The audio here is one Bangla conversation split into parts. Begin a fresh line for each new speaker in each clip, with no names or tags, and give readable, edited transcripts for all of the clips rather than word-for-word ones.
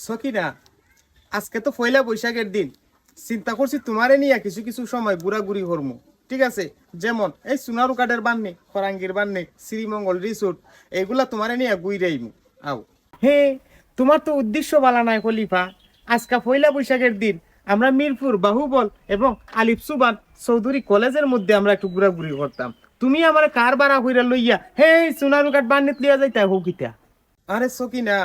সকিনা, আজকে তো পয়লা বৈশাখের দিন। চিন্তা করছি তোমারে নিয়ে কিছু কিছু সময় ঘুরাঘুরি করমু। ঠিক আছে, যেমন এই সোনারুকাটের বান্নে, ফরাঙ্গির বান্নে, শ্রীমঙ্গল রিসোর্ট, এগুলা তোমারে নিয়ে ঘুরাইমু। আও হে, তোমার তো উদ্দেশ্য বালা নাই খলিফা। আজকে পয়লা বৈশাখের দিন আমরা মিরপুর, বাহুবল এবং আলিফ সুবান চৌধুরী কলেজের মধ্যে আমরা একটু ঘুরাঘুরি করতাম। তুমি আমার কার বাড়া হইরা লইয়া হে সোনারুকাট বান্নিত লিয়া যাইতা হৌকিতা। আরে সকিনা,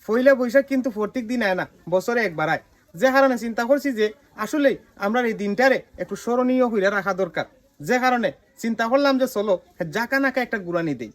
পয়লা বৈশাখ কিন্তু প্রত্যেক দিন আয় না, বছরে একবার আয়। যে কারণে চিন্তা করছি যে আসলে আমরা এই দিনটারে একটু স্মরণীয় হইয়া রাখা দরকার। যে কারণে চিন্তা করলাম যে চলো জাকা নাকা একটা ঘুরানি দেই।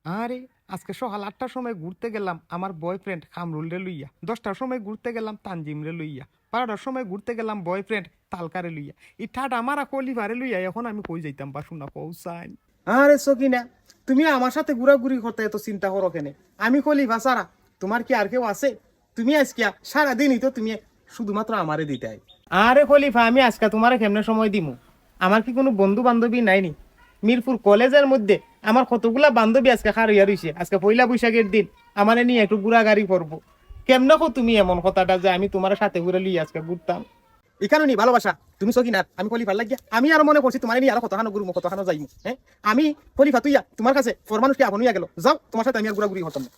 আরে আজকে সকাল 8টার সময় ঘুরতে গেলাম আমার বয়ফ্রেন্ড কামরুল রে লইয়া, 10টার সময় ঘুরতে গেলাম তানজিম রে লইয়া, 12টার সময় ঘুরতে গেলাম বয়ফ্রেন্ড তালকারে লইয়া। এই ঠাট আমার কলিভারে লইয়া এখন আমি কই যাইতাম বা শুনা পৌঁছাই। আরে সকিনা, তুমি আমার সাথে ঘুরাঘুরি করতে এত চিন্তা করো কেনে? আমি খলিফা সারা, তোমার কি আর কেউ আছে? তুমি আজকে সারাদিনই তো তুমি শুধুমাত্র আমারে দিতে হয়। আরে খলিফা, আমি আজকে তোমারে কেমনে সময় দিমু? আমার কি কোনো বন্ধু বান্ধবী নাইনি? মিরপুর কলেজের মধ্যে আমার কতগুলা বান্ধবী আজকে খার হইয়া রইছে। আজকে পয়লা বৈশাখের দিন আমারে নিয়ে একটু ঘুরাঘুরি করবো। কেমনে কো তুমি এমন কথাটা যে আমি তোমার সাথে ঘুরে লিয়ে আজকে ঘুরতাম? এখানে নি ভালোবাসা, তুমি সকিনার, আমি খলিফার লাগিয়া আমি আর মনে করছি তোমার নিয়ে আরো কতখানো ঘুরবো, কতখানো যাইমু। হ্যাঁ, আমি খলিফা তুইয়া তোমার কাছে ফরমানুষকে আপন হইয়া গেল। যাও, তোমার সাথে আমি আর ঘুরাঘুরি করতাম না।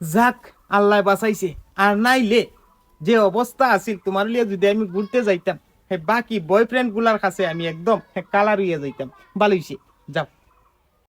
যাক, আল্লাহ বাঁচাইছে। আর নাইলে যে অবস্থা আছিল তোমার লিয়ে যদি আমি ঘুরতে যাইতাম, বাকি বয়ফ্রেন্ড গুলার কাছে আমি একদম কালার হইয়া যাইতাম। ভালো হইছে, যাও।